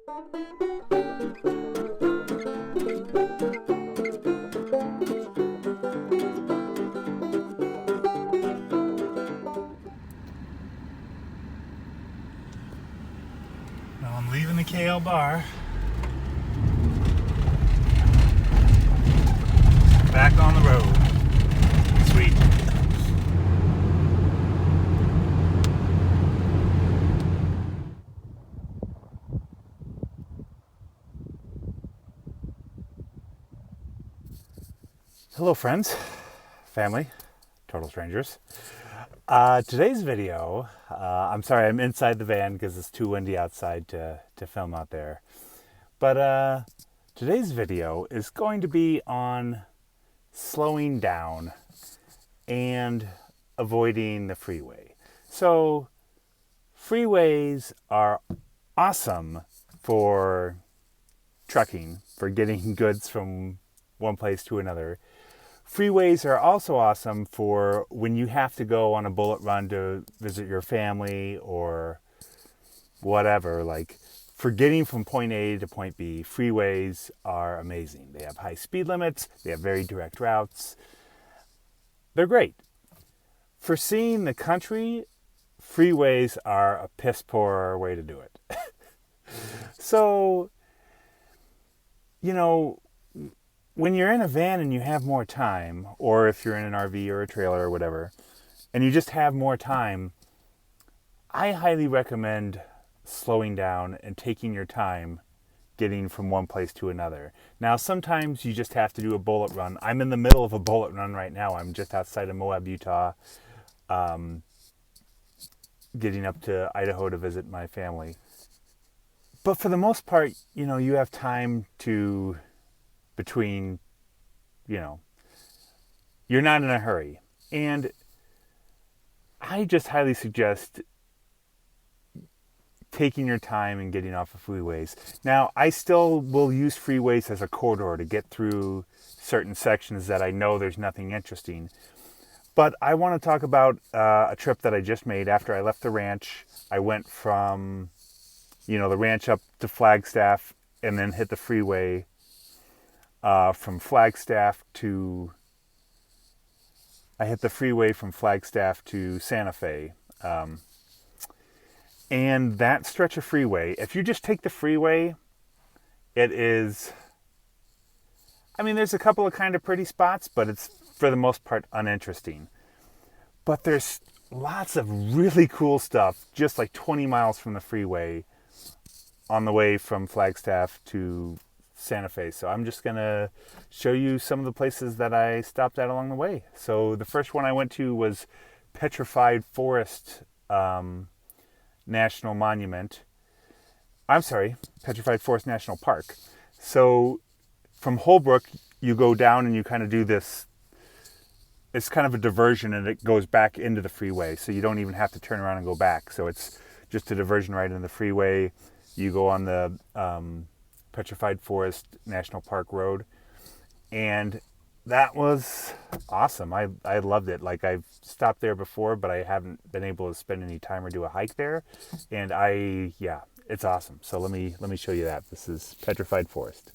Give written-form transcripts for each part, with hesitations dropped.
Well, I'm leaving the KL bar. Back on the road. Sweet. Hello friends, family, total strangers. Today's video, I'm sorry I'm inside the van because it's too windy outside to film out there. But today's video is going to be on slowing down and avoiding the freeway. So freeways are awesome for trucking, for getting goods from one place to another. Freeways are also awesome for when you have to go on a bullet run to visit your family or whatever. Like for getting from point A to point B, freeways are amazing. They have high speed limits. They have very direct routes. They're great. For seeing the country, freeways are a piss poor way to do it. So, you know, when you're in a van and you have more time, or if you're in an RV or a trailer or whatever, and you just have more time, I highly recommend slowing down and taking your time getting from one place to another. Now, sometimes you just have to do a bullet run. I'm in the middle of a bullet run right now. I'm just outside of Moab, Utah, getting up to Idaho to visit my family. But for the most part, you know, you have time to between, you know, you're not in a hurry. And I just highly suggest taking your time and getting off of freeways. Now, I still will use freeways as a corridor to get through certain sections that I know there's nothing interesting. But I want to talk about a trip that I just made after I left the ranch. I went from, you know, the ranch up to Flagstaff and then hit the freeway from Flagstaff to Santa Fe. And that stretch of freeway, if you just take the freeway, it is, I mean, there's a couple of kind of pretty spots, but it's for the most part uninteresting. But there's lots of really cool stuff just like 20 miles from the freeway on the way from Flagstaff to Santa Fe. So I'm just going to show you some of the places that I stopped at along the way. So the first one I went to was Petrified Forest National Park. So from Holbrook, you go down and you kind of do this, it's kind of a diversion and it goes back into the freeway. So you don't even have to turn around and go back. So it's just a diversion right into the freeway. You go on the Petrified Forest National Park Road, and that was awesome. I loved it. Like, I've stopped there before, but I haven't been able to spend any time or do a hike there, and it's awesome. So let me show you that. This is Petrified Forest.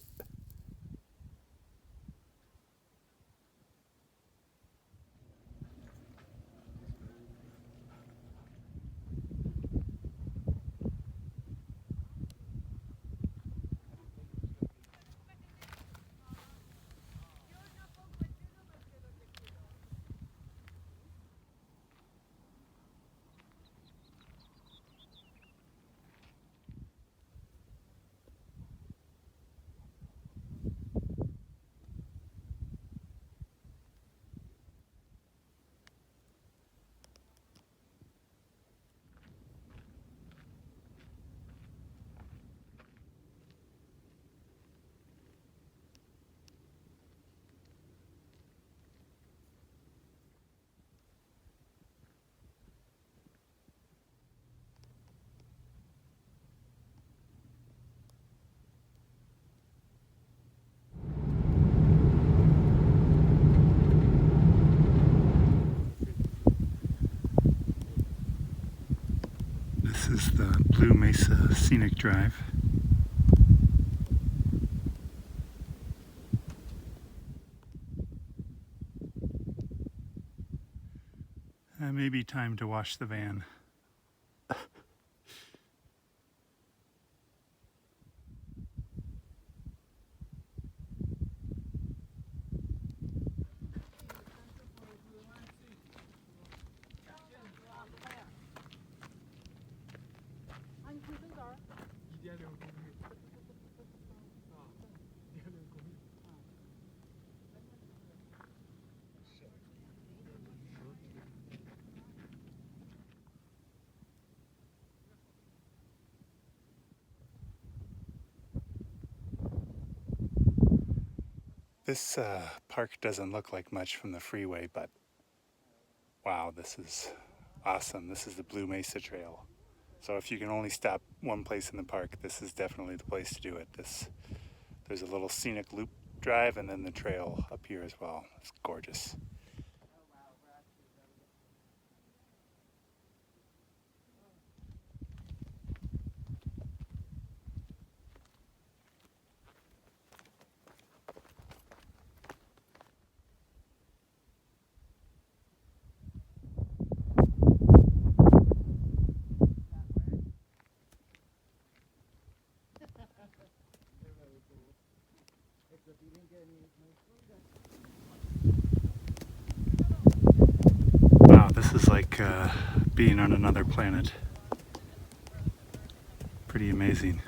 This is the Blue Mesa Scenic Drive. It may be time to wash the van. This park doesn't look like much from the freeway, but wow, this is awesome. This is the Blue Mesa Trail. So if you can only stop one place in the park, this is definitely the place to do it. There's a little scenic loop drive and then the trail up here as well. It's gorgeous. Wow, this is like being on another planet. Pretty amazing.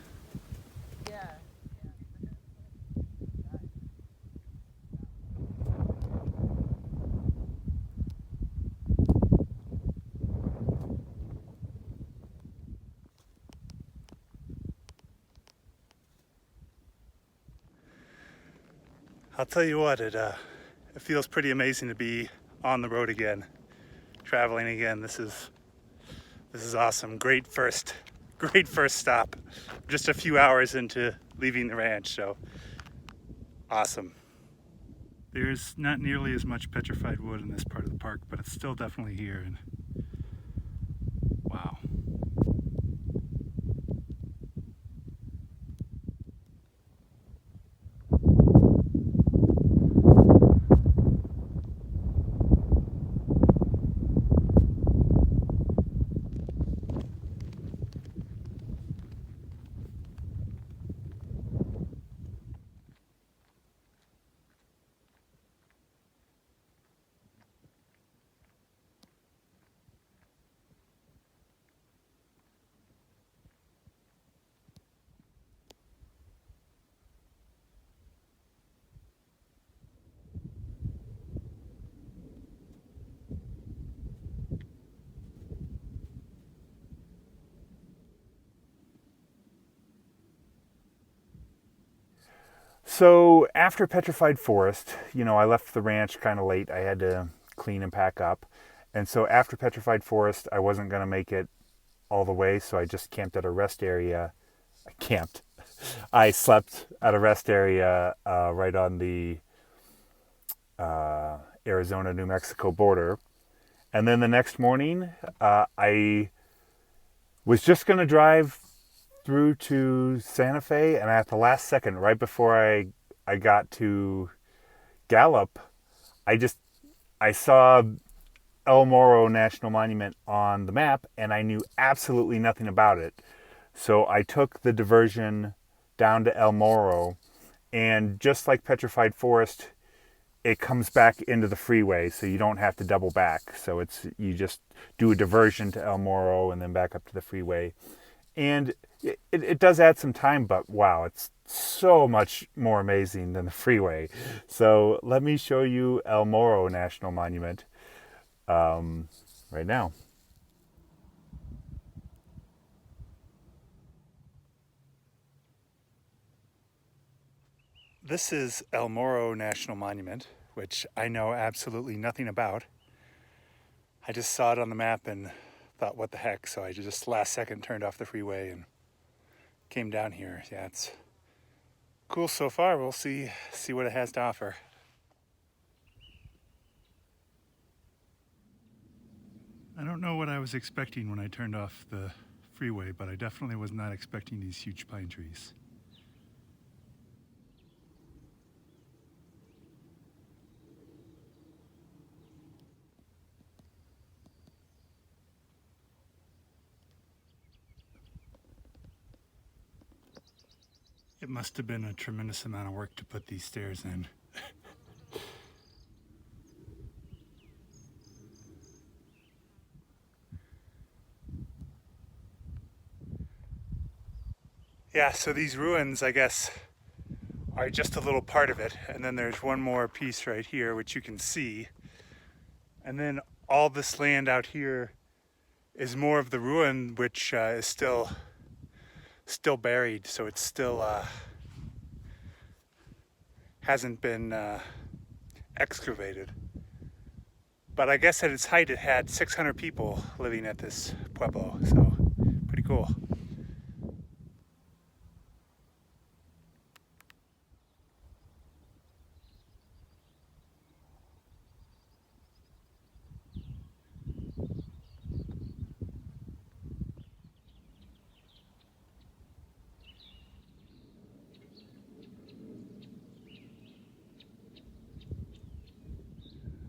I'll tell you what, it feels pretty amazing to be on the road again, traveling again. This is awesome. Great first stop. Just a few hours into leaving the ranch, so awesome. There's not nearly as much petrified wood in this part of the park, but it's still definitely here, and wow. So after Petrified Forest, I left the ranch kind of late. I had to clean and pack up. And so after Petrified Forest, I wasn't going to make it all the way, so I just camped at a rest area. I slept at a rest area right on the Arizona-New Mexico border. And then the next morning, I was just going to drive through to Santa Fe, and at the last second, right before I got to Gallup, I saw El Morro National Monument on the map, and I knew absolutely nothing about it. So I took the diversion down to El Morro, and just like Petrified Forest, it comes back into the freeway, so you don't have to double back. So you just do a diversion to El Morro and then back up to the freeway. And it does add some time, but wow, it's so much more amazing than the freeway. So let me show you El Morro National Monument right now. This is El Morro National Monument, which I know absolutely nothing about. I just saw it on the map and thought, what the heck? So I just last second turned off the freeway and came down here. Yeah, it's cool so far. We'll see what it has to offer. I don't know what I was expecting when I turned off the freeway, but I definitely was not expecting these huge pine trees. It must have been a tremendous amount of work to put these stairs in. Yeah, so these ruins, I guess, are just a little part of it. And then there's one more piece right here, which you can see. And then all this land out here is more of the ruin, which is still buried. So it's still hasn't been excavated. But I guess at its height, it had 600 people living at this pueblo. So pretty cool.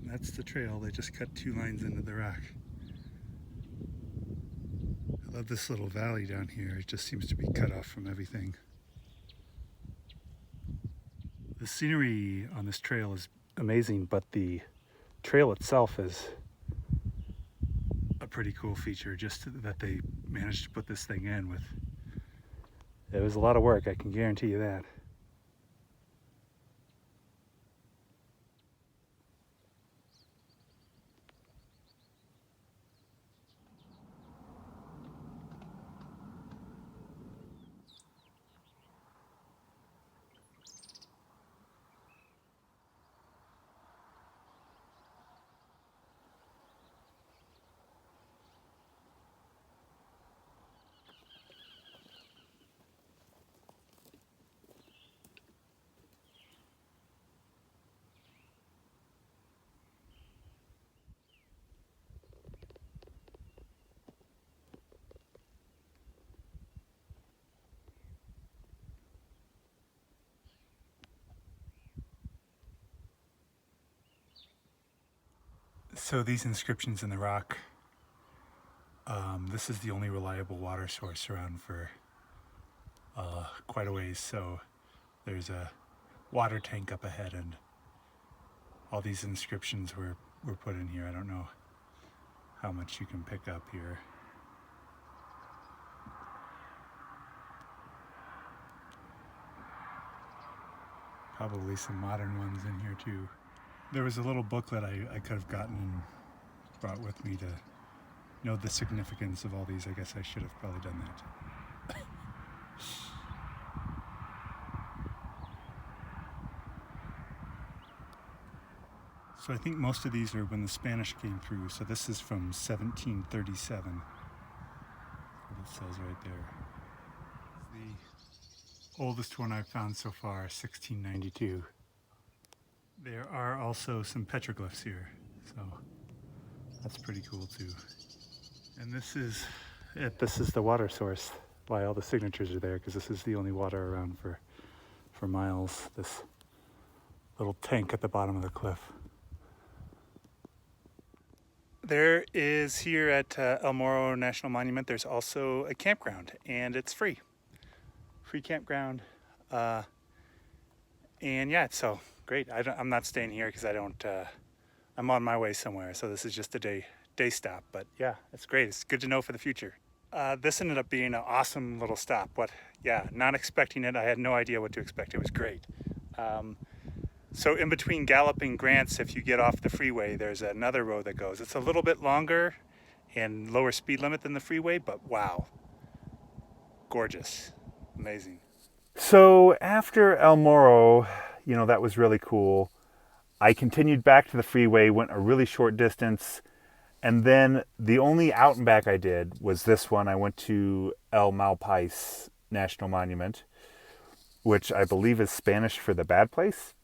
That's the trail. They just cut 2 lines into the rock. I love this little valley down here. It just seems to be cut off from everything. The scenery on this trail is amazing, but the trail itself is a pretty cool feature, just that they managed to put this thing in with. It was a lot of work, I can guarantee you that. So these inscriptions in the rock, this is the only reliable water source around for quite a ways. So there's a water tank up ahead, and all these inscriptions were put in here. I don't know how much you can pick up here. Probably some modern ones in here too. There was a little booklet I could have gotten and brought with me to know the significance of all these. I guess I should have probably done that. So I think most of these are when the Spanish came through. So this is from 1737. What it says right there. The oldest one I've found so far, 1692. There are also some petroglyphs here, so that's pretty cool too. And this is it. This is the water source, why all the signatures are there, because this is the only water around for miles. This little tank at the bottom of the cliff. There is here at El Morro National Monument, there's also a campground, and it's free. Free campground. And yeah, so great. I'm not staying here because I don't, I'm on my way somewhere. So this is just a day stop, but yeah, it's great. It's good to know for the future. This ended up being an awesome little stop. Not expecting it. I had no idea what to expect. It was great. So in between Gallup and Grants, if you get off the freeway, there's another road that goes. It's a little bit longer and lower speed limit than the freeway, but wow, gorgeous, amazing. So after El Morro, that was really cool. I continued back to the freeway, went a really short distance, and then the only out and back I did was this one. I went to El Malpais National Monument, which I believe is Spanish for the bad place.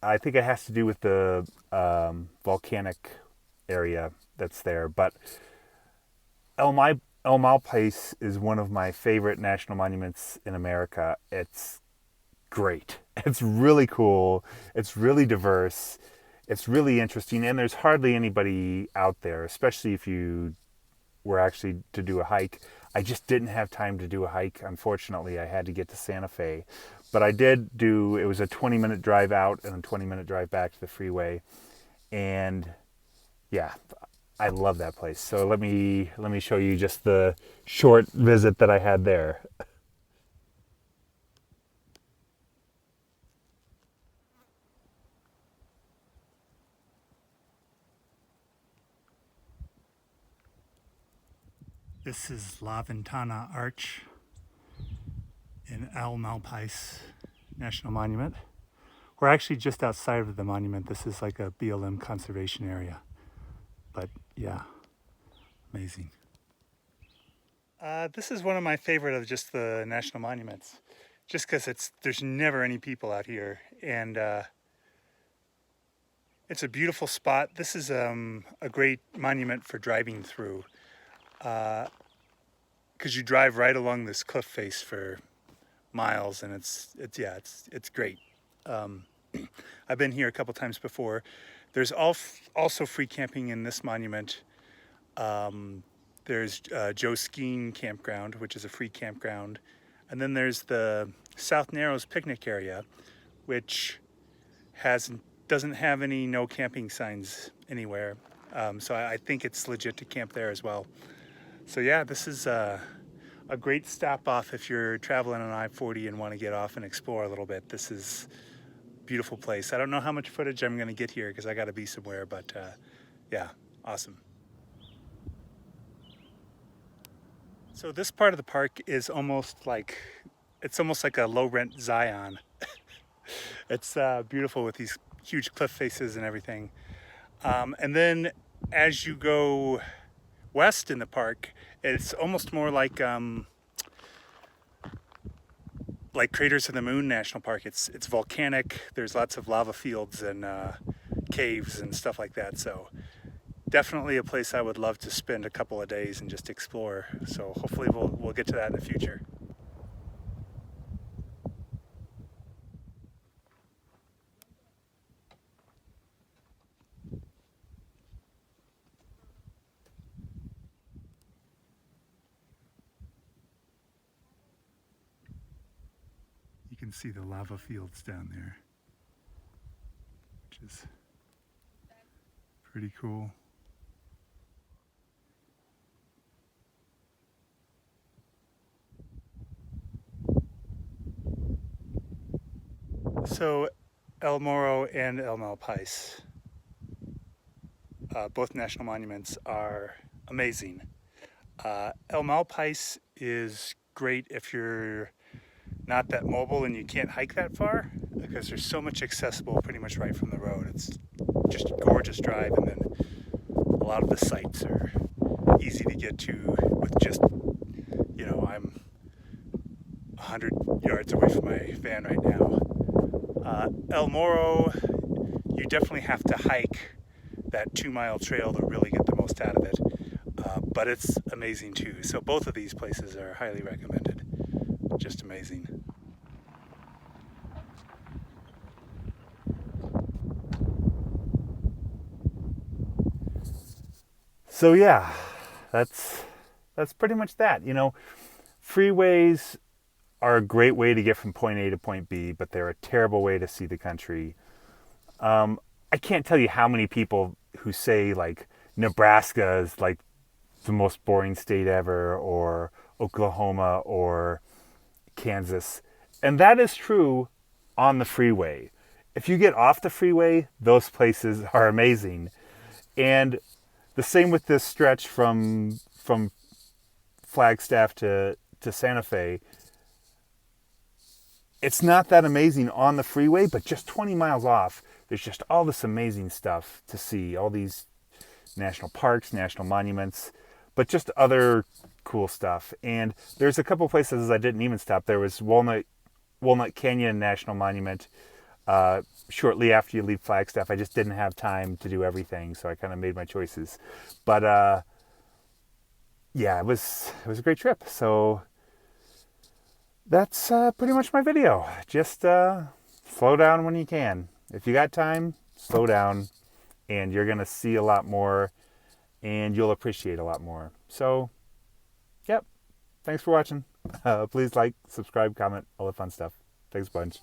I think it has to do with the volcanic area that's there. But El Malpais is one of my favorite national monuments in America. It's great. It's really cool. It's really diverse. It's really interesting. And there's hardly anybody out there, especially if you were actually to do a hike. I just didn't have time to do a hike. Unfortunately, I had to get to Santa Fe. But I did do, it was a 20-minute drive out and a 20-minute drive back to the freeway. And yeah, I love that place. So let me show you just the short visit that I had there. This is La Ventana Arch in El Malpais National Monument. We're actually just outside of the monument. This is like a BLM conservation area. But yeah, amazing. This is one of my favorite of just the national monuments. Just because there's never any people out here. And it's a beautiful spot. This is a great monument for driving through. Because you drive right along this cliff face for miles, and it's great. I've been here a couple times before. There's also free camping in this monument. There's Joe Skiing Campground, which is a free campground, and then there's the South Narrows picnic area, which doesn't have any no camping signs anywhere. So I think it's legit to camp there as well. So yeah, this is a great stop off if you're traveling on I-40 and want to get off and explore a little bit. This is a beautiful place. I don't know how much footage I'm going to get here because I got to be somewhere, but yeah, awesome. So this part of the park is almost like a low-rent Zion. It's beautiful with these huge cliff faces and everything. And then as you go west in the park, it's almost more like Craters of the Moon National Park. It's volcanic. There's lots of lava fields and caves and stuff like that. So definitely a place I would love to spend a couple of days and just explore. So hopefully we'll get to that in the future. You can see the lava fields down there, which is pretty cool. So El Morro and El Malpais, both national monuments, are amazing. El Malpais is great if you're not that mobile and you can't hike that far, because there's so much accessible pretty much right from the road. It's just a gorgeous drive, and then a lot of the sites are easy to get to with just, I'm 100 yards away from my van right now. El Morro, you definitely have to hike that 2-mile trail to really get the most out of it, but it's amazing too. So both of these places are highly recommended. Just amazing. So yeah, that's pretty much that. Freeways are a great way to get from point A to point B, but they're a terrible way to see the country. I can't tell you how many people who say like Nebraska is like the most boring state ever, or Oklahoma or Kansas. And that is true on the freeway. If you get off the freeway, those places are amazing. And the same with this stretch from Flagstaff to Santa Fe. It's not that amazing on the freeway, but just 20 miles off, there's just all this amazing stuff to see. All these national parks, national monuments, but just other cool stuff. And there's a couple places I didn't even stop. There was Walnut Canyon National Monument shortly after you leave Flagstaff. I just didn't have time to do everything, so I kind of made my choices. But yeah, it was a great trip. So that's pretty much my video. Just slow down when you can. If you got time, slow down, and you're going to see a lot more, and you'll appreciate a lot more. So, yep, thanks for watching. Please like, subscribe, comment, all the fun stuff. Thanks a bunch.